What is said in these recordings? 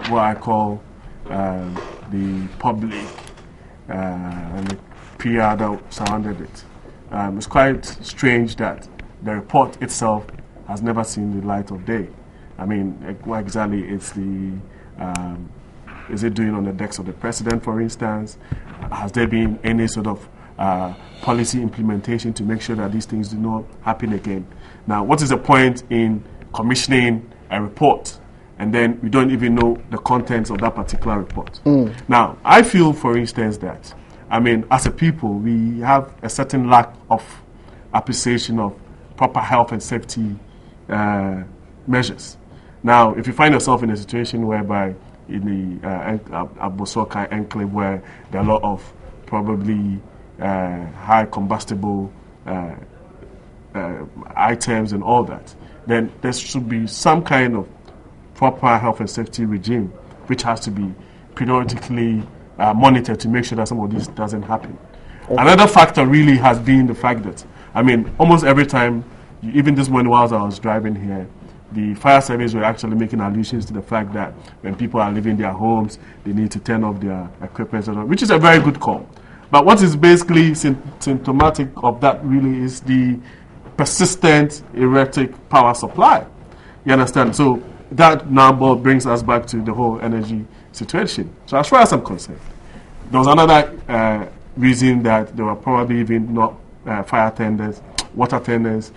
what I call the public and the PR that surrounded it. It's quite strange that the report itself has never seen the light of day. I mean, what exactly is it doing on the decks of the president, for instance? Has there been any sort of policy implementation to make sure that these things do not happen again? Now, what is the point in commissioning a report and then we don't even know the contents of that particular report? Now, I feel, for instance, that, I mean, as a people, we have a certain lack of appreciation of proper health and safety measures. Now, if you find yourself in a situation whereby in the Abosoka enclave where there are a lot of probably high combustible items and all that, then there should be some kind of proper health and safety regime which has to be periodically monitored to make sure that some of this doesn't happen. Okay. Another factor really has been the fact that, I mean, almost every time, even this morning while I was driving here, the fire service were actually making allusions to the fact that when people are leaving their homes, they need to turn off their equipment, which is a very good call. But what is basically symptomatic of that really is the persistent erratic power supply. You understand? So that now brings us back to the whole energy situation. So as far as I'm concerned, there was another reason that there were probably even not fire tenders, water tenders,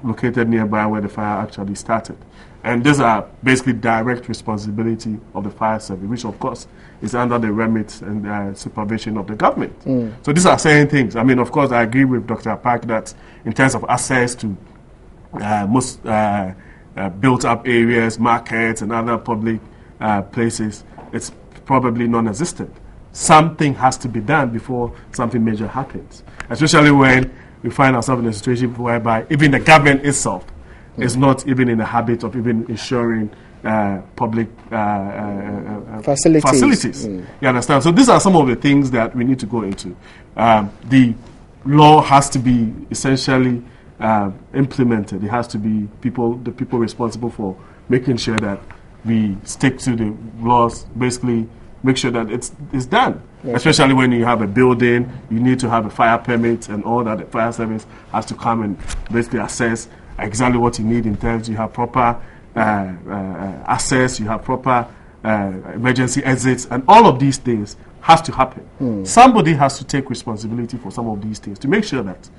located nearby where the fire actually started. And these are basically direct responsibility of the fire service, which of course is under the remit and supervision of the government. So these are certain things. I mean, of course, I agree with Dr. Park that in terms of access to most built-up areas, markets, and other public places, it's probably non-existent. Something has to be done before something major happens, especially when we find ourselves in a situation whereby even the government itself is not even in the habit of even ensuring public facilities. You understand? So these are some of the things that we need to go into. The law has to be essentially implemented. It has to be the people responsible for making sure that we stick to the laws, basically make sure that it's done. Yes. Especially when you have a building, you need to have a fire permit and all that. The fire service has to come and basically assess exactly what you need in terms you have proper access, you have proper emergency exits, and all of these things has to happen. Somebody has to take responsibility for some of these things to make sure that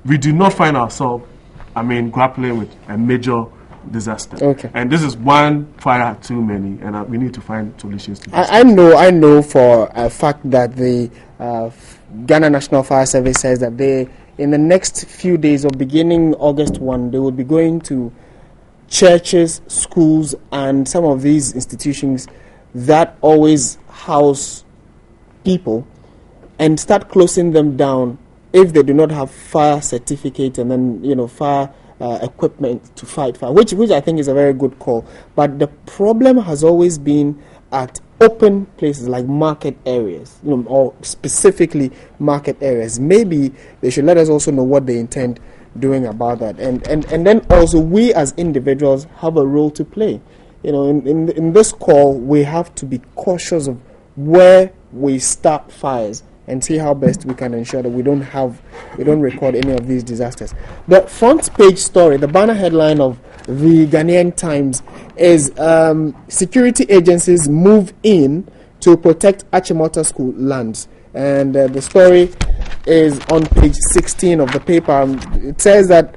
we do not find ourselves, grappling with a major disaster. Okay. And this is one fire too many, and we need to find solutions to this. I know for a fact that the Ghana National Fire Service says that they, in the next few days or beginning August 1, they will be going to churches, schools, and some of these institutions that always house people and start closing them down if they do not have fire certificate and then, fire equipment to fight fire, which I think is a very good call. But the problem has always been at open places like market areas, or specifically market areas. Maybe they should let us also know what they intend doing about that. And then also we as individuals have a role to play. In this call, we have to be cautious of where we start fires and see how best we can ensure that we don't record any of these disasters. The front page story, the banner headline of the Ghanaian Times is security agencies move in to protect Achimota School lands. And the story is on page 16 of the paper. It says that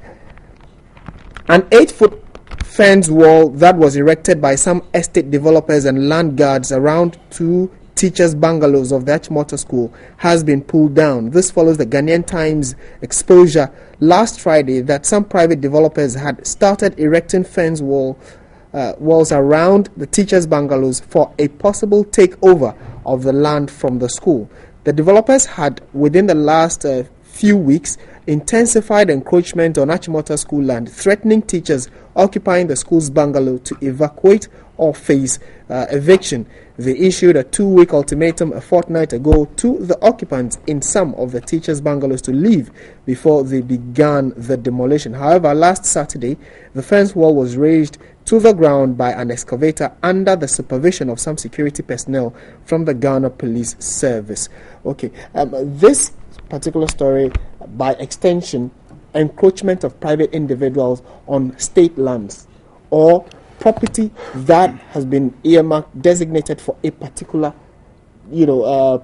an 8-foot fence wall that was erected by some estate developers and land guards around two teachers' bungalows of the Achimota School has been pulled down. This follows the Ghanaian Times exposure last Friday that some private developers had started erecting fence walls around the teachers' bungalows for a possible takeover of the land from the school. The developers had, within the last few weeks, intensified encroachment on Achimota School land, threatening teachers occupying the school's bungalow to evacuate or face eviction. They issued a 2-week ultimatum a fortnight ago to the occupants in some of the teachers' bungalows to leave before they began the demolition. However, last Saturday, the fence wall was raised to the ground by an excavator under the supervision of some security personnel from the Ghana Police Service. Okay, this particular story, by extension, encroachment of private individuals on state lands or property that has been earmarked, designated for a particular,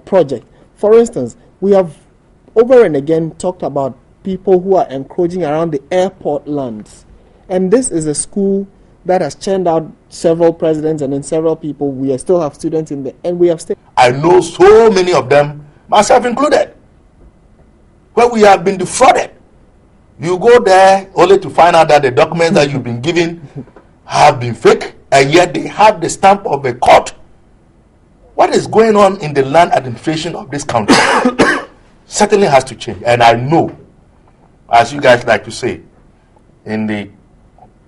project. For instance, we have over and again talked about people who are encroaching around the airport lands, and this is a school that has churned out several presidents and then several people. We still have students in there, and we have still. I know so many of them, myself included, where we have been defrauded. You go there only to find out that the documents that you've been given have been fake, and yet they have the stamp of a court. What is going on in the land administration of this country certainly has to change. And I know, as you guys like to say, in the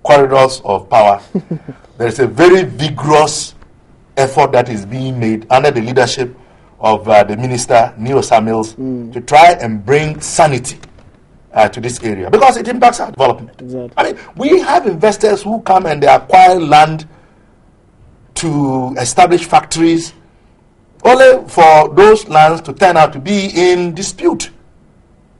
corridors of power, there is a very vigorous effort that is being made under the leadership of the minister, Neo Samuels, to try and bring sanity to this area, because it impacts our development. Exactly. I mean, we have investors who come and they acquire land to establish factories, only for those lands to turn out to be in dispute.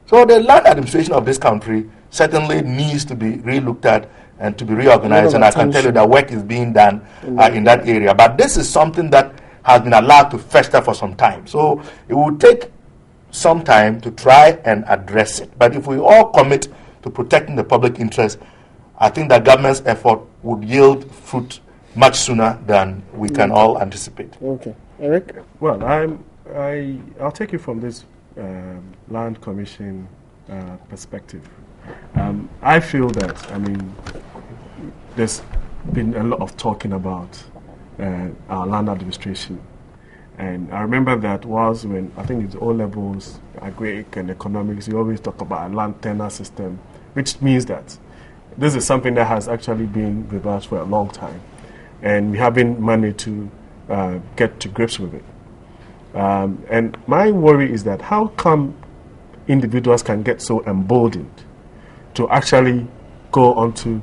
So the land administration of this country certainly needs to be re-looked at and to be reorganized, and I can tell you that work is being done in that area. But this is something that has been allowed to fester for some time. So it will take some time to try and address it. But if we all commit to protecting the public interest, I think that government's effort would yield fruit much sooner than we can all anticipate. Okay. Eric? Well, I'll take it from this land commission perspective. I feel that, there's been a lot of talking about our land administration. And I remember that was when, I think it's O-levels, agric and economics, you always talk about a land tenure system, which means that this is something that has actually been with us for a long time. And we haven't managed to get to grips with it. And my worry is that how come individuals can get so emboldened to actually go onto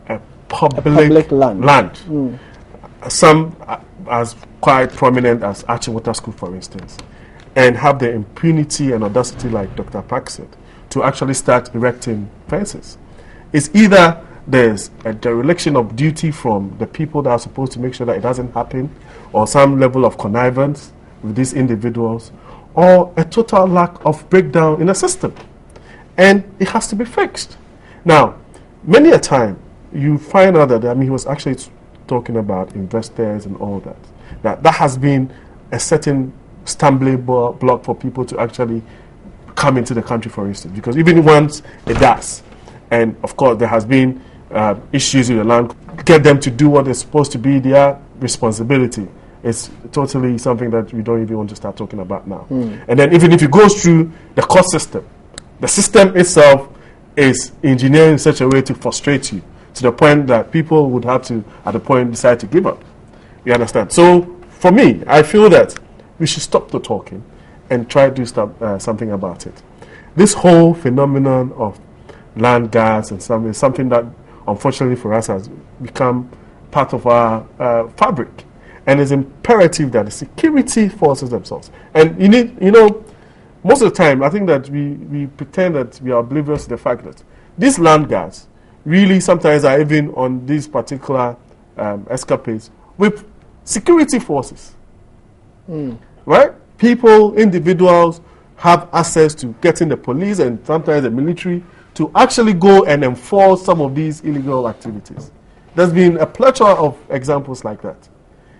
a public land. Some as quite prominent as Archwater School, for instance, and have the impunity and audacity, like Dr. Park said, to actually start erecting fences. It's either there's a dereliction of duty from the people that are supposed to make sure that it doesn't happen, or some level of connivance with these individuals, or a total lack of breakdown in the system. And it has to be fixed. Now, many a time, you find out that, he was actually talking about investors and all that. That has been a certain stumbling block for people to actually come into the country, for instance, because even once it does, and of course there has been issues with the land, get them to do what is supposed to be their responsibility. It's totally something that we don't even want to start talking about now. And then even if it goes through the court system, the system itself is engineered in such a way to frustrate you, to the point that people would have to, at the point, decide to give up. You understand? So, for me, I feel that we should stop the talking and try to do something about it. This whole phenomenon of land guards and something is something that, unfortunately for us, has become part of our fabric. And it's imperative that the security forces themselves. And you need, most of the time, I think that we pretend that we are oblivious to the fact that these land guards really sometimes are even on these particular escapades with security forces. Right? People, individuals have access to getting the police and sometimes the military to actually go and enforce some of these illegal activities. There's been a plethora of examples like that.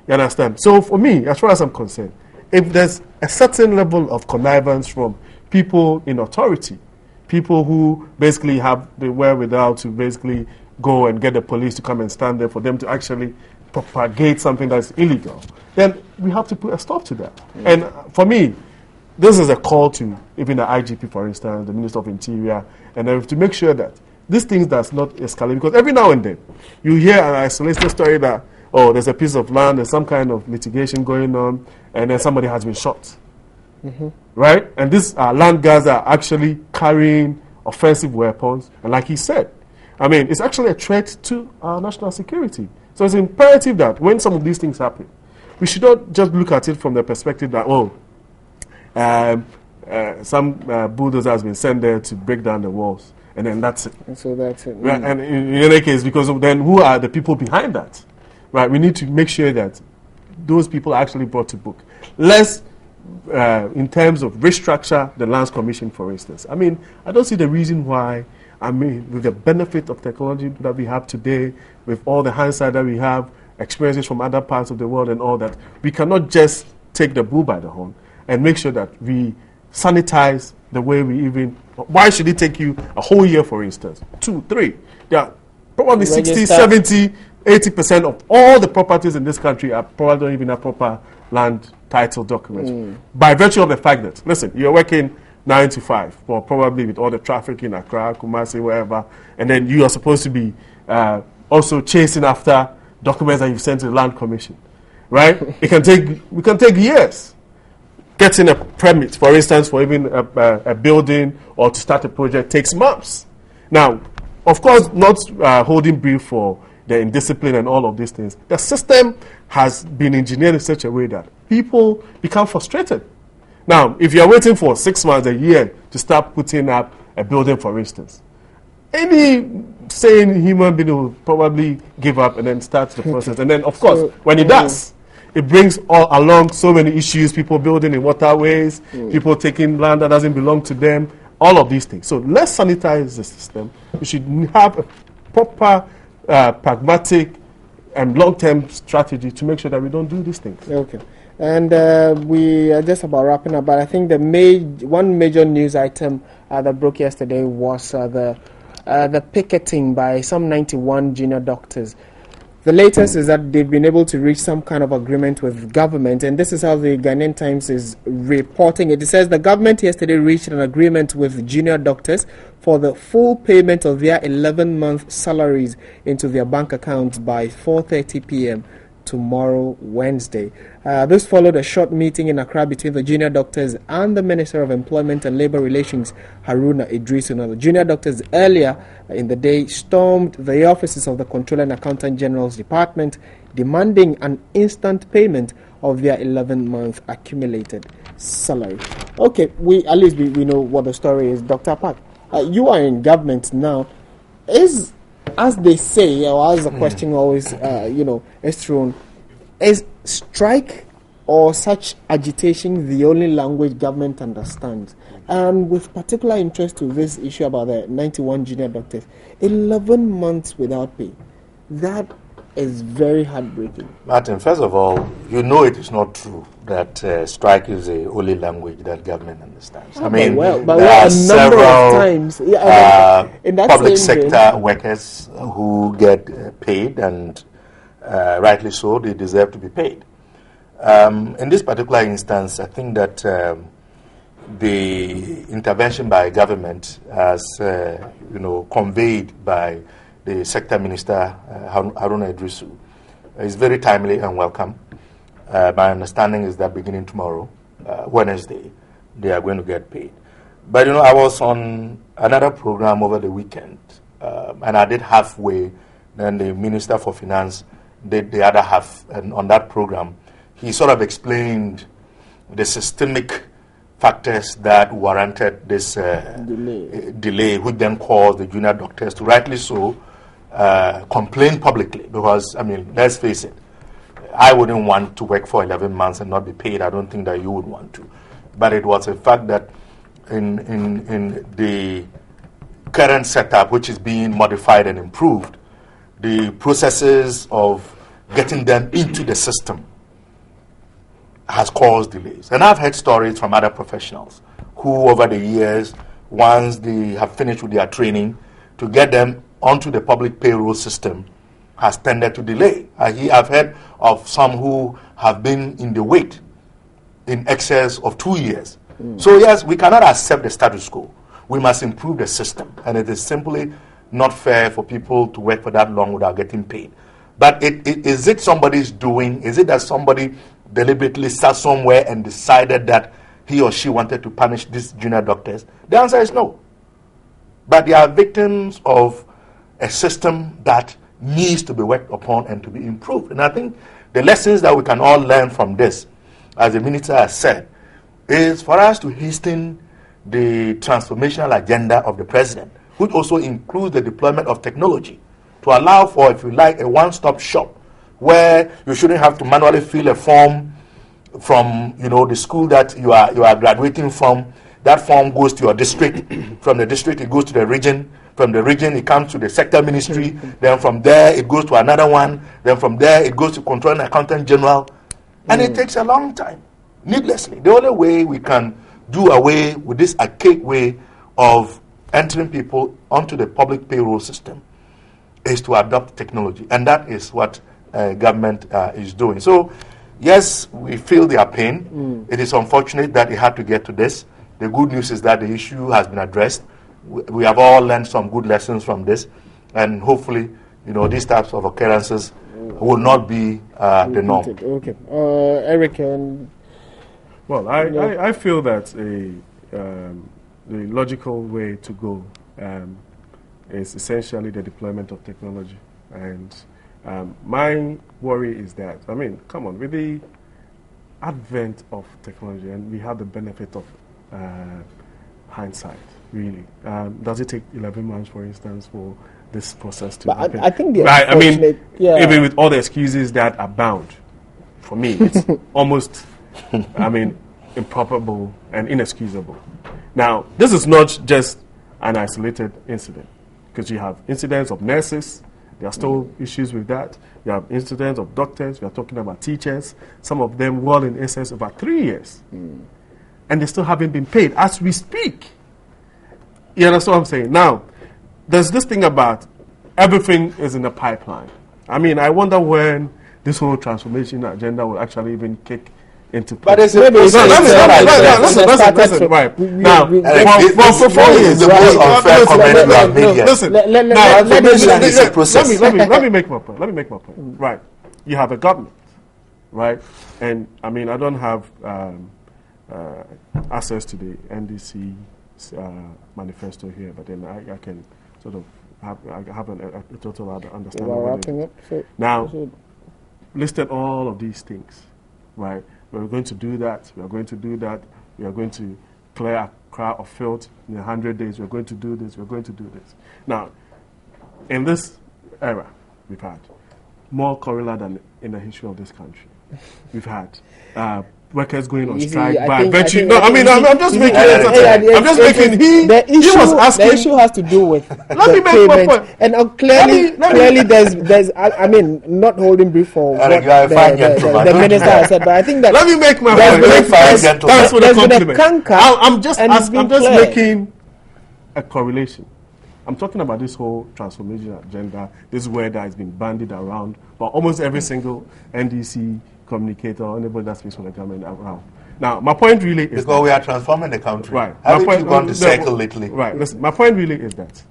You understand? So for me, as far as I'm concerned, if there's a certain level of connivance from people in authority, people who basically have the wherewithal to basically go and get the police to come and stand there for them to actually propagate something that's illegal, then we have to put a stop to that. And for me, this is a call to even the IGP, for instance, the Minister of Interior, and to make sure that these things does not escalate. Because every now and then, you hear an isolated story that, oh, there's a piece of land, there's some kind of litigation going on, and then somebody has been shot. Right? And these land guards are actually carrying offensive weapons. And like he said, I mean, it's actually a threat to our national security. So it's imperative that when some of these things happen, we should not just look at it from the perspective that, some bulldozer has been sent there to break down the walls, and then that's it. And so that's it. Right? And in any case, because then who are the people behind that? Right? We need to make sure that those people are actually brought to book. Let's, in terms of restructure the Lands Commission, for instance. I mean, I don't see the reason why, with the benefit of technology that we have today, with all the hindsight that we have, experiences from other parts of the world and all that, we cannot just take the bull by the horn and make sure that we sanitize the way we even... Why should it take you a whole year, for instance? 2, 3. There are probably 60, 70, 80% of all the properties in this country are probably don't even have proper land title documents. By virtue of the fact that, listen, you're working 9 to 5, or probably with all the traffic in Accra, Kumasi, wherever, and then you are supposed to be also chasing after documents that you've sent to the Land Commission, right? We can take years. Getting a permit, for instance, for even a building or to start a project takes months. Now, of course, not holding brief for the indiscipline and all of these things. The system has been engineered in such a way that people become frustrated. Now, if you're waiting for 6 months, a year to start putting up a building, for instance, any sane human being will probably give up and then start the process. And then, of course, when it does, it brings all along so many issues, people building in waterways, people taking land that doesn't belong to them, all of these things. So let's sanitize the system. We should have a proper, pragmatic, and long-term strategy to make sure that we don't do these things. Okay. And we are just about wrapping up, but I think the one major news item that broke yesterday was the picketing by some 91 junior doctors. The latest is that they've been able to reach some kind of agreement with government, and this is how the Ghanaian Times is reporting it. It says the government yesterday reached an agreement with junior doctors for the full payment of their 11-month salaries into their bank accounts by 4:30 p.m. tomorrow, Wednesday. This followed a short meeting in Accra between the junior doctors and the Minister of Employment and Labour Relations, Haruna Idrisu. Now, the junior doctors earlier in the day stormed the offices of the Controller and Accountant General's Department, demanding an instant payment of their 11-month accumulated salary. Okay, we know what the story is. Dr. Park, you are in government now. As they say, or as the question always, is thrown, is strike or such agitation the only language government understands? And with particular interest to this issue about the 91 junior doctors, 11 months without pay, that is very heartbreaking. Martin, first of all, you know it is not true that strike is the only language that government understands. But there are are several times, in that public sector workers who get paid, and rightly so, they deserve to be paid. In this particular instance, I think that the intervention by government, as conveyed by the sector minister, Haruna Idrisu, is very timely and welcome. My understanding is that beginning tomorrow, Wednesday, they are going to get paid. But, I was on another program over the weekend, and I did halfway, then the Minister for Finance did the other half, and on that program, he sort of explained the systemic factors that warranted this delay, which then caused the junior doctors to, rightly so, complain publicly. Because, let's face it, I wouldn't want to work for 11 months and not be paid. I don't think that you would want to. But it was a fact that in the current setup, which is being modified and improved, the processes of getting them into the system has caused delays. And I've heard stories from other professionals who, over the years, once they have finished with their training, to get them onto the public payroll system has tended to delay. I've heard of some who have been in the wait in excess of 2 years. So yes, we cannot accept the status quo. We must improve the system. And it is simply not fair for people to work for that long without getting paid. But is it somebody's doing? Is it that somebody deliberately sat somewhere and decided that he or she wanted to punish these junior doctors? The answer is no. But they are victims of a system that needs to be worked upon and to be improved. And I think the lessons that we can all learn from this, as the minister has said, is for us to hasten the transformational agenda of the president, which also includes the deployment of technology to allow for, if you like, a one-stop shop where you shouldn't have to manually fill a form from the school that you are graduating from. That form goes to your district. From the district, it goes to the region. From the region, it comes to the sector ministry. Then from there, it goes to another one. Then from there, it goes to Control and Accountant General. And it takes a long time, needlessly. The only way we can do away with this archaic way of entering people onto the public payroll system is to adopt technology. And that is what government is doing. So, yes, we feel their pain. It is unfortunate that it had to get to this. The good news is that the issue has been addressed. We have all learned some good lessons from this, and hopefully, these types of occurrences will not be the norm. Okay, Eric. Well, I feel that the logical way to go is essentially the deployment of technology, and my worry is that, come on, with the advent of technology, and we have the benefit of hindsight, really. Does it take 11 months, for instance, for this process to happen? I think even with all the excuses that abound, for me, it's almost, improbable and inexcusable. Now, this is not just an isolated incident, because you have incidents of nurses. There are still issues with that. You have incidents of doctors. We are talking about teachers. Some of them well in excess of about 3 years. And they still haven't been paid as we speak. You understand what I'm saying? Now, there's this thing about everything is in the pipeline. I wonder when this whole transformation agenda will actually even kick into place. But it's a process. Listen. Right. Now, for 4 years, the most unfair comment you have made here. Listen. Let me make my point. Right. You have a government, right? And I don't have access to the NDC manifesto here, but then I can sort of have a total understanding of it. Now, listed all of these things, right? We're going to do that. We are going to do that. We are going to clear Accra of filth in 100 days. We're going to do this. We're going to do this. Now, in this era, we've had more cholera than in the history of this country. We've had workers going on strike by virtue. No, I'm just making it. I'm just making. He was asking. The issue has to do with let me make my point. And clearly, there's. Not holding brief for what the minister has said, but I think that. Let me make my point. Thanks for the compliment. I'm just making a correlation. I'm talking about this whole transformation agenda. This word that has been bandied around by almost every single NDC communicator or anybody that speaks from the government around. Now, my point really is because we are transforming the country. Right. Haven't you gone to circle lately? Right. Listen, my point really is that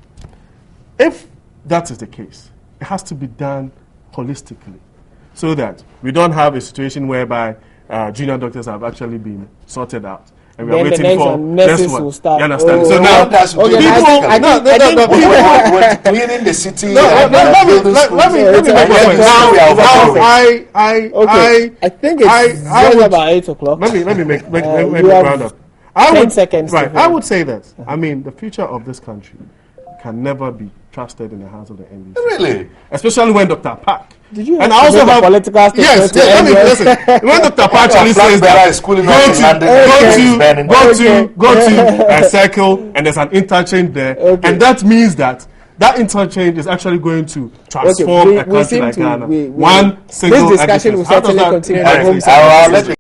if that is the case, it has to be done holistically, so that we don't have a situation whereby junior doctors have actually been sorted out. And we are waiting for nurses will start. You understand? So now, cleaning the city. Let me make I think it's about 8 o'clock. Let me make round up. 10 seconds. Right. I would say that. The future of this country can never be trusted in the hands of the NDC. Really? Especially when Dr. Park. Did you and I also have political yes. Listen. When Dr. Park actually says that go to a circle and there's an interchange there, and that means that interchange is actually going to transform a country like Ghana. One single. This discussion will certainly continue.